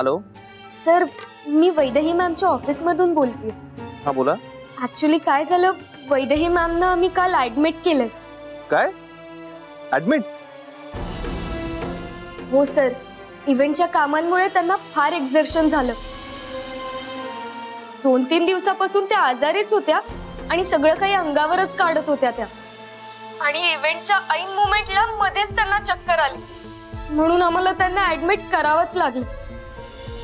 Hello sir, मी Vaidehi मॅमच्या office मधून बोलते. हा बोला. ऍक्च्युली काय झालं, वैदेही मॅमना मी काल ऍडमिट केलंय. काय ऍडमिट? हो सर, इव्हेंटच्या कामांमुळे त्यांना फार एक्झर्शन झालं. 2-3 दिवसापासून त्या आजारीच होत्या आणि सगळं काही अंगावरच काढत होत्या त्या. आणि इव्हेंटच्या ऐन मोमेंटला मध्येच त्यांना चक्कर आली, म्हणून आम्हाला त्यांना ऍडमिट करावंच लागलं.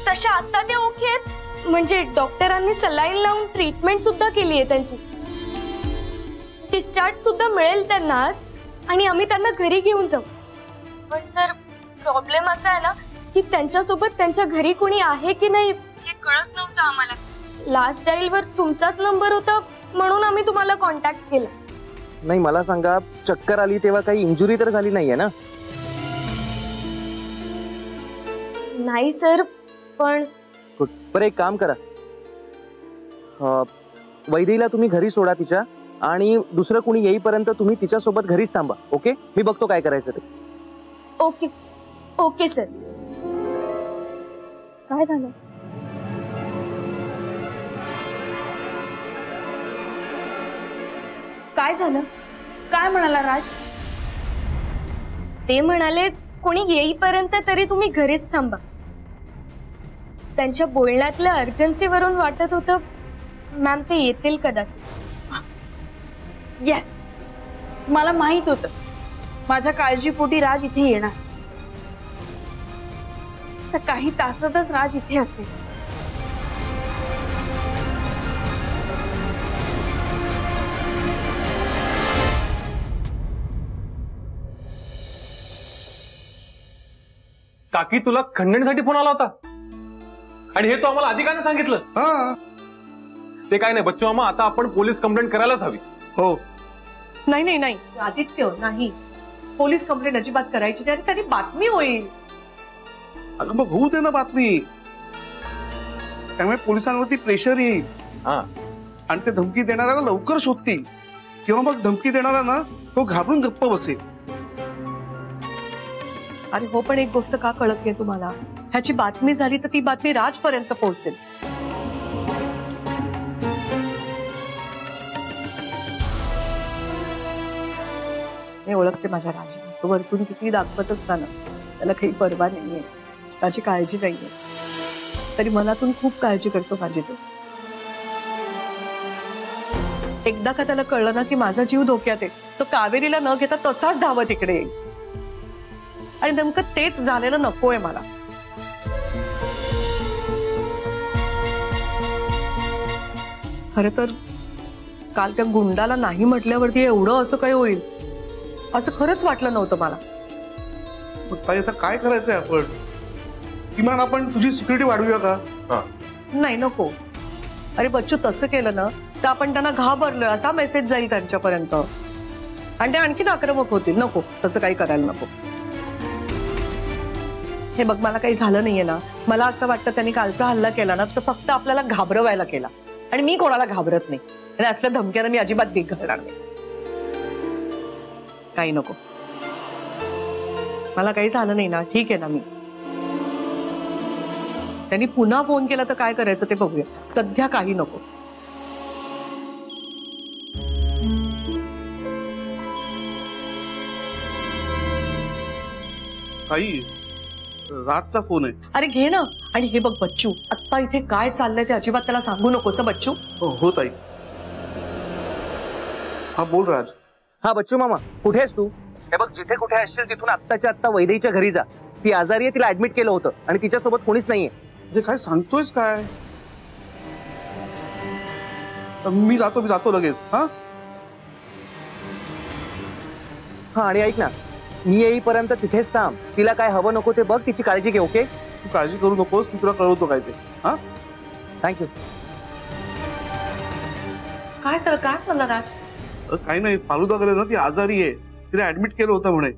तशा आता ते ओके आहेत, म्हणजे डॉक्टरांनी सलाईन लावून ट्रीटमेंट सुद्धा केली आहे त्यांची. डिस्चार्ज सुद्धा मिळेल त्यांना आज आणि आम्ही त्यांना घरी घेऊन जाऊ. पण सर, प्रॉब्लेम असा आहे ना की त्यांच्यासोबत त्यांच्या घरी कोणी आहे की नाही हे कळत नव्हतं आम्हाला. लास्ट डायल वर तुमचाच नंबर होता, म्हणून आम्ही तुम्हाला कॉन्टॅक्ट केला. नाही, मला सांगा, चक्कर आली तेव्हा काही इंजुरी तर झाली नाहीये ना? नाही सर, पण बरं एक काम करा, वैदेहीला तुम्ही घरी सोडा तिच्या, आणि दुसरं कोणी येईपर्यंत तुम्ही तिच्या सोबत घरीच थांबा. ओके, मी बघतो काय करायचं ते. Okay okay sir. काय झालं? काय झालं? काय म्हणाला राज? ते म्हणाले कोणी येईपर्यंत तरी तुम्ही घरीच थांबा. त्यांच्या बोलण्यातल्या अर्जन्सीवरून वाटत होतं मॅम ते येतील कदाचित. येस, मला माहित होतं माझ्या काळजीपोटी राज इथे येणार. तर काही तासातच राज इथे असेल. काकी, तुला खंडणीसाठी फोन आला होता आणि हे तू आम्हाला अधिकाराने सांगितलं? ते काय नाही बच्चू मामा, आता आपण पोलीस कंप्लेंट करायलाच हवी. हो. नाही नाही नाही आदित्य, नाही, पोलीस कंप्लेंट अजिबात करायची नाही. त्याने बातमी होईल. अगं मग होऊ दे ना बातमी, त्यामुळे पोलिसांवरती प्रेशर येईल. आणि ते धमकी देणाऱ्याला लवकर शोधतील, किंवा मग धमकी देणारा ना तो घाबरून गप्प बसेल. अरे हो, पण एक गोष्ट का कळत नाही तुम्हाला, ह्याची बातमी झाली तर ती बातमी राजपर्यंत पोहोचेल. मी ओळखते माझ्या राजला, तो वरतून किती दाखवत असताना त्याला काही पर्वा नाहीये, त्याची काळजी नाहीये, तरी मनातून खूप काळजी करतो माझी तो. एकदा का त्याला कळलं ना की माझा जीव धोक्यात आहे, तो कावेरीला न घेता तसाच धावत इकडे येईल. आणि नेमकं तेच झालेलं नकोय मला. खरं तर काल त्या गुंडाला नाही म्हटल्यावरती एवढं असं काय होईल असं खरंच वाटलं नव्हतं मला. ताई, आता काय करायचंय आपण? किमान आपण तुझी सिक्युरिटी वाढवूया का? नाही, नको. अरे बच्चू, तसं केलं ना तर आपण त्यांना घाबरलोय असा मेसेज जाईल त्यांच्यापर्यंत आणि ते आणखीन आक्रमक होतील. नको, तसं काही करायला नको. हे बघ, मला काही झालं नाहीये ना. मला असं वाटतं त्यांनी कालचा हल्ला केला ना तर फक्त आपल्याला घाबरवायला केला, आणि मी कोणाला घाबरत नाही. आणि असल्या धमक्यानं मी अजिबात भीक घालणार नाही. काही नको, मला काही झालं नाही ना, ठीक आहे ना. मी त्यांनी पुन्हा फोन केला तर काय करायचं ते बघूया. सध्या काही नको. ताई, राजचा फोन आहे. अरे घे ना. आणि हे बघ बच्चू, आत्ता इथे काय चाललंय ते अजिबात त्याला सांगू नकोस बच्चू. हो ताई. हा बोल राज. हा बच्चू मामा, कुठे आहेस तू? हे बघ, जिथे कुठे असशील तिथून आत्ताच्या आत्ता वैदेहीच्या घरी जा. ती आजारी आहे, तिला ऍडमिट केलं होतं आणि तिच्यासोबत कोणीच नाहीये. म्हणजे काय सांगतोयस काय? मी जातो लगेच. हा, आणि ऐक ना, मी येईपर्यंत तिथेच थांब. तिला काय हवं नको ते बघ, तिची काळजी घे. ओके, तू काळजी करू नकोस, मी तुला कळवतो काय ते. हा, थँक्यू. काय सर, काय म्हणला राज? काही नाही, फालुदा गर्ल ना ती आजारी आहे, तिला ऍडमिट केलं होतं म्हणे.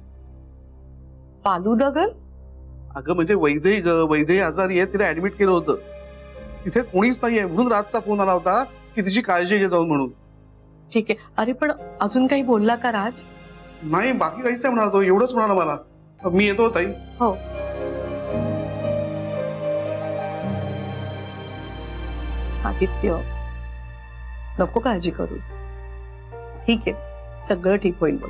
फालुदा गर्ल? अगं म्हणजे वैदेही आजारी आहे, तिला ऍडमिट केलं होतं. तिथे कोणीच नाहीये, म्हणून राजचा फोन आला होता की तिची काळजी घे जाऊन म्हणून. ठीक आहे. अरे पण अजून काही बोलला का राज? नाही, बाकी काहीच नाही म्हणाला तो, एवढंच म्हणाला मला. मी येतो ताई. हो. आदित्य, नको काळजी करूस. ठीक आहे, सगळं ठीक होईल बघ.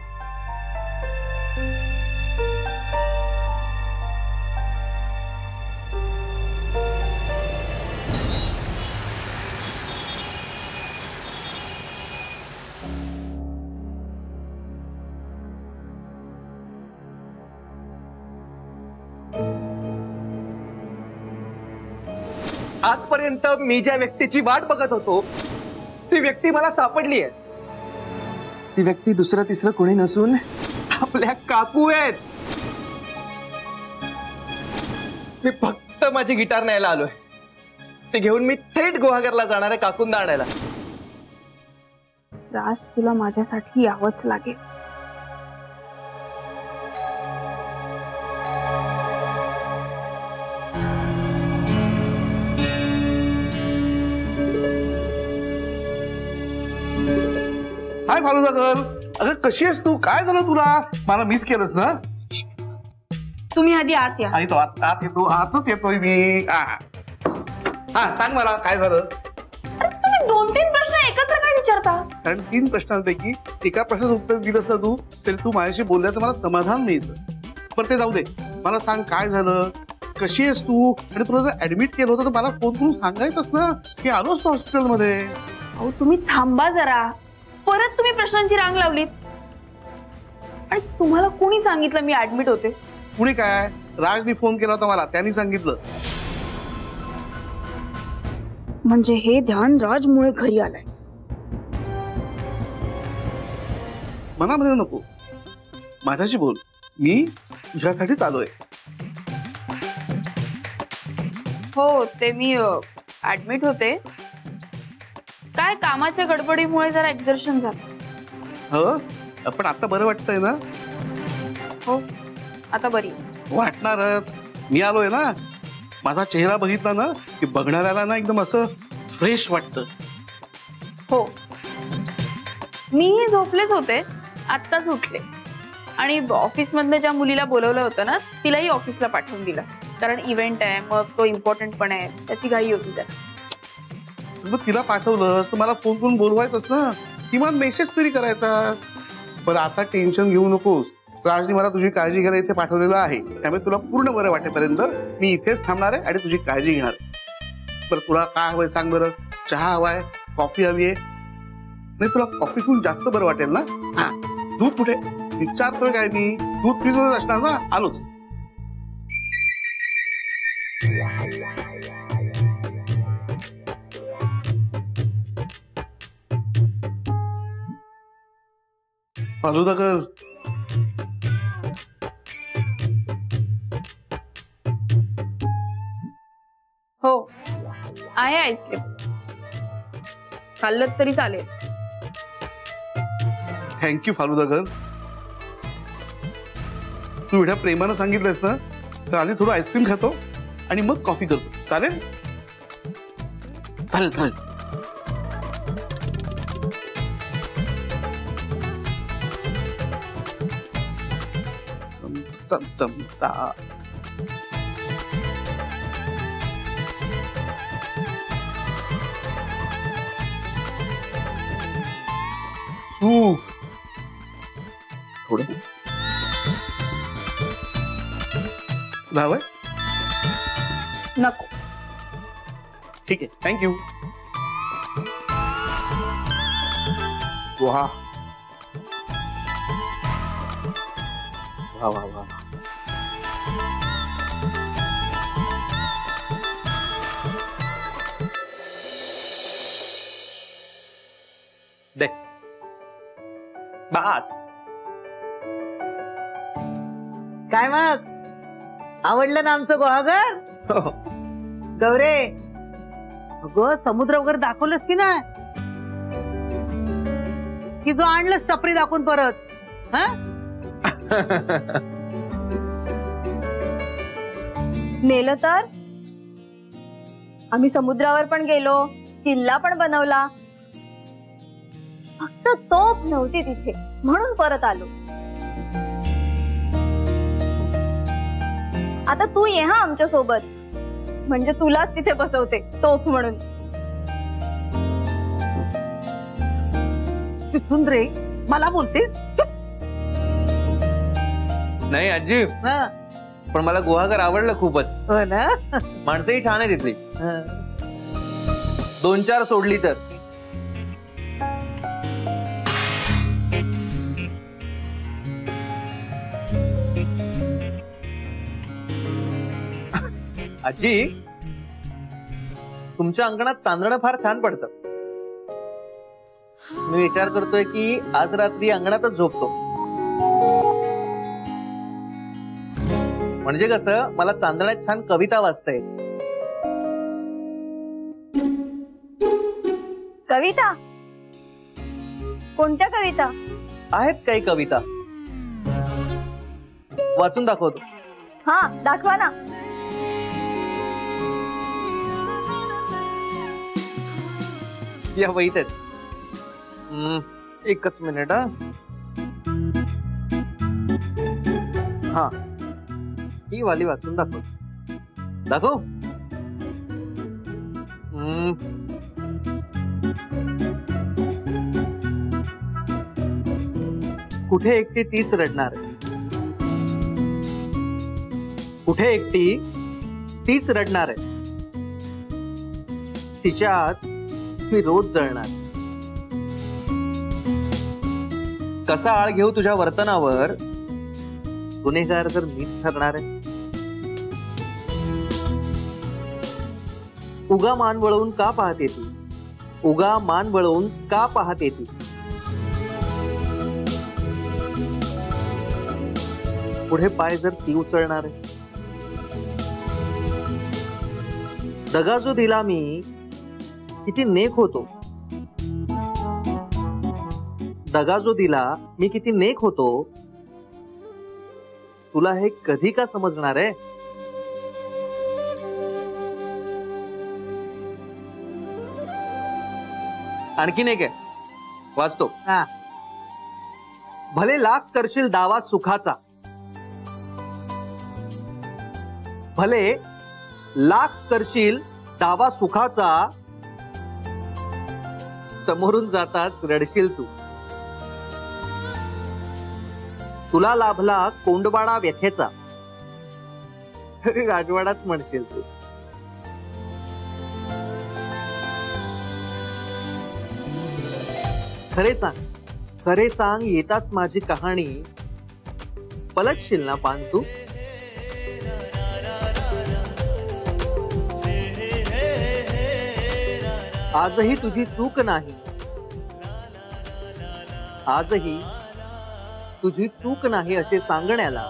आजपर्यंत मी ज्या व्यक्तीची वाट बघत होतो ती व्यक्ती मला सापडली आहे. ती व्यक्ती दुसरं तिसरं कोणी नसून आपल्या काकू आहेत. मी फक्त माझी गिटार न्यायला आलोय. ते घेऊन मी थेट गुहागरला जाणार आहे काकूंना आणायला. राज, तुला माझ्यासाठी यावंच लागेल. हाय फालुदा गर्ल, अगं कशी आहेस तू? काय झालं तुला? मला मिस केलंस ना? तुम्ही आधी आत या. आणि तो आत येतो, आतच येतोय मी. हा सांग मला काय झालं. तुम्ही 2-3 प्रश्न एकत्र काय विचारता? कारण 3 प्रश्नांपैकी एका प्रश्नाचं उत्तर दिलंस ना तू, तरी तू माझ्याशी बोलण्याचं मला समाधान मिळतं. पण ते जाऊ दे, मला सांग काय झालं, कशी आहेस तू? आणि तुला जर ऍडमिट केलं होतं तर मला फोन करून सांगायचंस ना की आलो असतो हॉस्पिटलमध्ये. अहो तुम्ही थांबा जरा. परत तुम्ही प्रश्नांची रांग लावलीत. आणि तुम्हाला कोणी सांगितलं मी ऍडमिट होते? कुणी काय? राजनी फोन केला होता मला, त्यांनी सांगितलं. म्हणजे हे ध्यान राजमुळे घरी आलंय. मनामध्ये नको, माझ्याशी बोल. मी तुझ्यासाठीच आलोय. हो, ते मी ऍडमिट होते. काय कामाच्या गडबडीमुळे जरा एक्झर्शन झालं. हो, पण आता बरं वाटतंय ना? हो, आता बरी. वाटणारच, मी आलोय ना. माझा चेहरा बघितला ना की बघणाऱ्याला ना एकदम असं फ्रेश वाटतं. हो, मीही झोपलेच होते, आत्ताच उठले. आणि ऑफिस मधनं ज्या मुलीला बोलवलं होतं ना, तिलाही ऑफिसला पाठवून दिलं. कारण इव्हेंट आहे, मग तो इम्पॉर्टंट पण आहे, त्याची घाई होती जरा. मग तिला पाठवलंस तर मला फोन करून बोलवायचंच ना, किमान मेसेज तरी करायचा. बरं आता टेन्शन घेऊ नकोस. राजनी मला तुझी काळजी घ्यायला इथे पाठवलेलं आहे, त्यामुळे तुला पूर्ण बरं वाटेपर्यंत मी इथेच थांबणार आहे आणि तुझी काळजी घेणार. बरं तुला काय हवंय सांग बरं. चहा हवाय, कॉफी हवी आहे? नाही, तुला कॉफी पिऊन जास्त बरं वाटेल ना. हा, दूध कुठे? विचारतोय काय मी? दूध फ्रीजमध्ये असणार ना. आलोच. फालुदा गर्ल, हो आहे आईस्क्रीम, खाल्लं तरी चालेल. Thank you falooda girl. तू एवढ्या प्रेमानं सांगितलंस ना, तर आधी थोडं आईस्क्रीम खातो आणि मग कॉफी करतो. चालेल? चालेल चालेल. चमचा. सूप थोडं हवंय? नको. ठीक आहे, थँक्यू. वा वा वा वा. दे बास. काय मग आवडलं ना आमचं गुहागर? गौरे, अगं समुद्र वगैरे दाखवलंस की ना, की जो आणलंस टपरी दाखवून परत? हा, नेलं तर आम्ही समुद्रावर पण गेलो, किल्ला पण बनवला. फक्त तोफ नव्हती तिथे, म्हणून परत आलो. आता तू ये हा आमच्या सोबत, म्हणजे तुलाच तिथे बसवते तोफ म्हणून. रे मला बोलतेस? चुप. नाही आजी, हा, पण मला गुहागर आवडलं खूपच. हो ना. माणसंही छान आहे तिथली, हा. 2-4 सोडली तर. आजी, तुमच्या अंगणात चांदणं फार छान पडतं. मी विचार करतोय की आज रात्री अंगणातच झोपतो. म्हणजे कसं, मला चांदण्यात छान कविता वाचता येईल. कविता? कोणत्या कविता? आहेत काही कविता, वाचून दाखवतो. हा, दाखवा ना. या वहीत आहेत. एकच मिनिट. हा, ही वाली वाचून दाखव. दाखव. कुठे एकटी तीच रडणार, कुठे एकटी तीच रडणार आहे, तिच्यात मी रोज जळणार. कसा आळ घेऊ तुझ्या वर्तनावर, गुन्हेगार जर मीच ठरणार आहे. उगा मान वळवून का पाहते ती, उगा मान वळवून का पाहते ती, पुढे पाय जर ती उचलणार आहे. दगा जो दिला मी किती नेक होतो, दगा जो दिला मी किती नेक होतो, तुला हे कधी का समजणार आहे. आणखीन एक आहे, वाचतो. हा. भले लाख करशील दावा सुखाचा, भले लाख करशील दावा सुखाचा, समोरून जाताच रडशील तू. तुला लाभला कोंडवाडा व्यथेचा, तरी राजवाडाच म्हणशील तू. खरे सांग, खरे सांग, येताच माझी कहाणी पलटशील ना पान तू. आजही तुझी चूक नाही, आजही तुझी चूक नाही असे सांगण्याला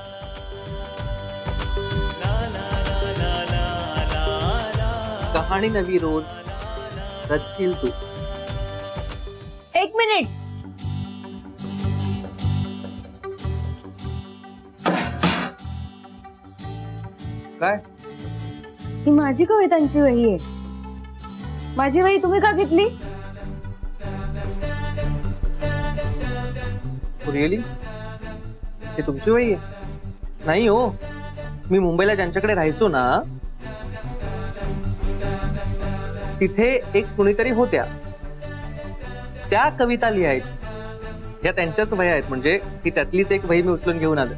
कहाणी नवी रोज रचशील तू. एक मिनिट. काय? ही माझी कवितांची वही आहे. माझी वही तुम्ही का घेतली? रिअली? हे तुमची वही आहे? नाही हो, मी मुंबईला ज्यांच्याकडे राहायचो ना, तिथे एक कुणीतरी होत्या, त्या कविता लिहायच्या. या त्यांच्याच वह्या आहेत, म्हणजे ती त्यातलीच एक वही मी उचलून घेऊन आलो.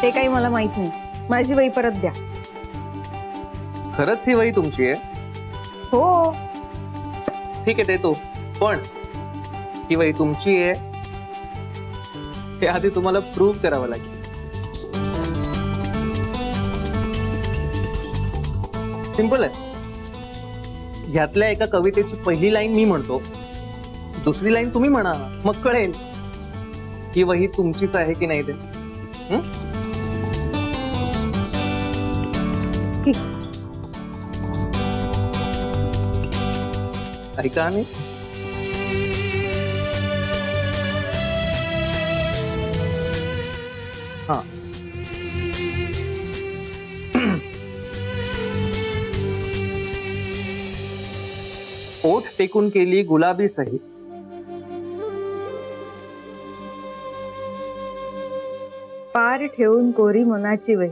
ते काही मला माहित नाही. माझी वही परत द्या. खरंच ही वही तुमची आहे? हो. ठीक आहे, देतो. पण ही वही तुमची आहे हे आधी तुम्हाला प्रूव्ह करावं लागेल. सिंपल आहे. ह्यातल्या एका कवितेची पहिली लाईन मी म्हणतो, दुसरी लाईन तुम्ही म्हणा, मग कळेल ही वही तुमचीच आहे की नाही ते. ऐका आणि हा, ओठ टेकून केली गुलाबी सही, पार ठेवून कोरी मनाची वही,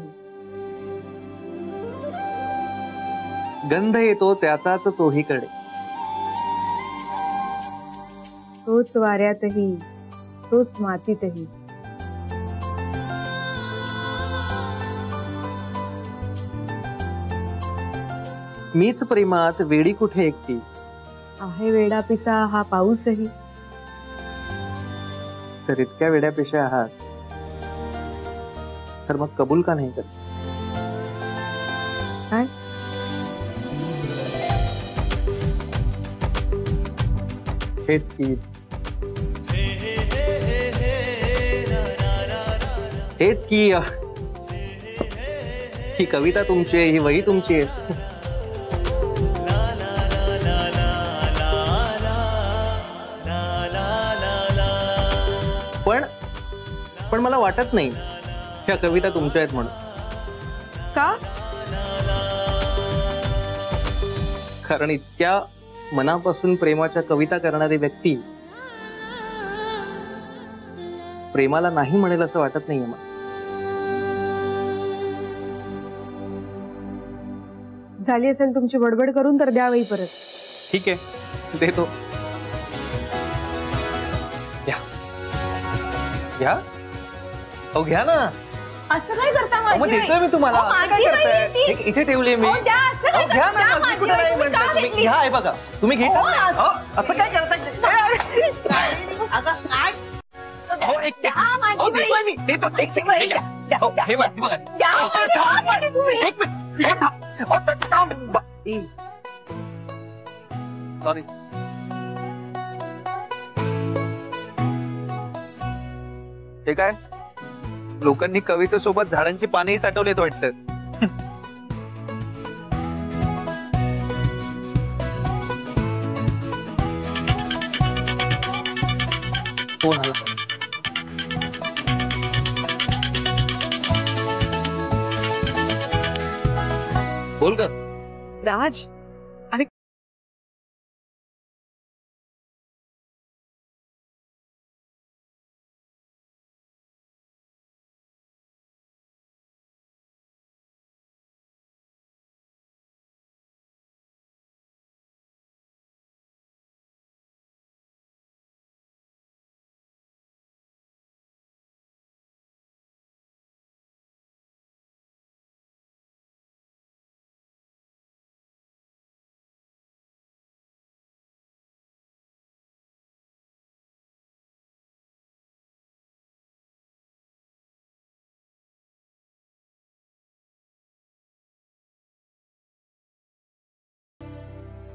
गंध येतो त्याचाच चोहीकडे, तोच वाऱ्यातही, तोच मातीतही. मीच प्रेमात वेडी कुठे एकटी. आहे वेडा पिसा हा पाऊसही. तर इतक्या वेड्यापेशा आहात तर मग कबूल का नाही करत? काय? हेच की, हेच की, ही कविता तुमची आहे, ही वही तुमची आहे. पण मला वाटत नाही ह्या कविता तुमच्या आहेत म्हणून. का? कारण इतक्या मनापासून प्रेमाच्या कविता करणारी व्यक्ती प्रेमाला नाही म्हणेल असं वाटत नाहीये मला. झाली असेल तुमची बडबड करून तर द्या वही परत. ठीक आहे, देतो. घ्या, अहो घ्या ना. असं काय करता मग माझी देतोय मी तुम्हाला. अहो, असं माझी काय वही करताय? ती. इथे ठेवली मी. अहो, द्या, असं काय अहो, घ्या करता? ना, द्या मी माझी कुठे वही, नाही तुम्ही म्हणताय. का तुम्ही घेतली? घ्या, आहे बघा. तुम्ही घेता अहो, नाही. असं- अहो, असं काय करताय? अगं काय अहो, एक अहो, देतोय मी. देतो. एक सेकंद. हे घ्या. अहो, हे बघा, हे बघा. अहो, थांब. एक मिनिट. हे थांब. अहो, थांब. सॉरी. हे काय? लोकांनी कवितेसोबत झाडांची पानेही साठवलेत वाटतं. कोण आला? बोल ग. राज, अरे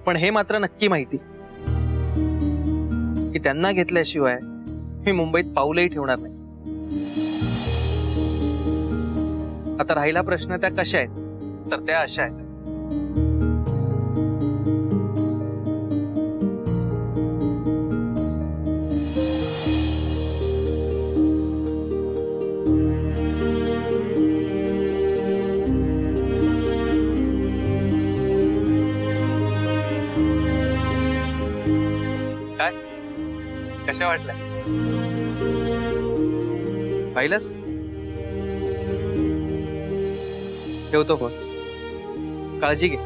पण हे मात्र नक्की माहिती की त्यांना घेतल्याशिवाय मी मुंबईत पाऊलही ठेवणार नाही. आता राहिला प्रश्न त्या कशा आहेत, तर त्या अशा आहेत. काय कशा वाटल्या? पाहिलंस? ठेवतो फोन. काळजी घे.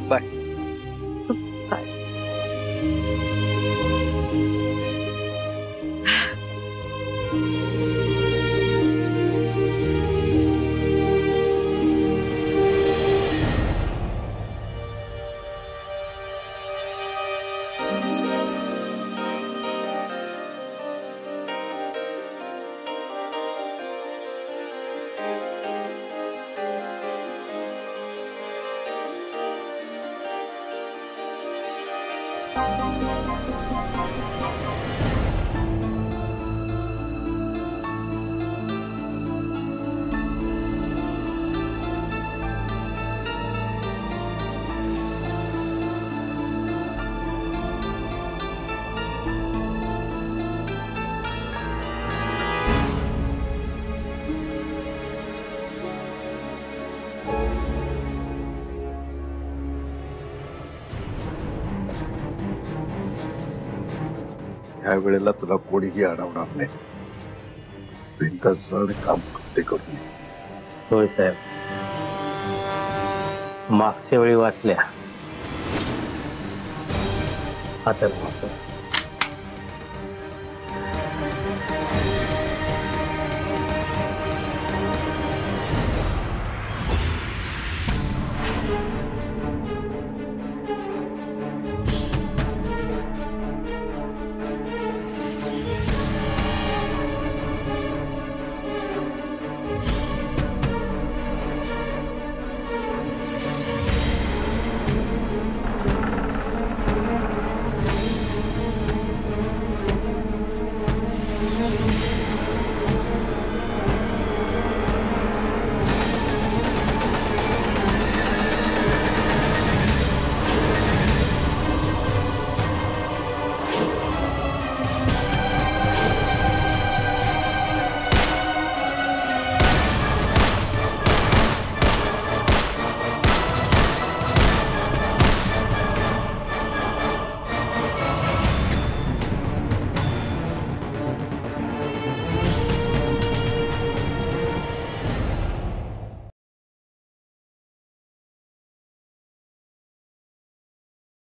बाय. ह्या वेळेला तुला कोणीही अडवणार नाही. भिंत जड काम करते करून. होय साहेब, मागच्या वेळी वाचल्या आता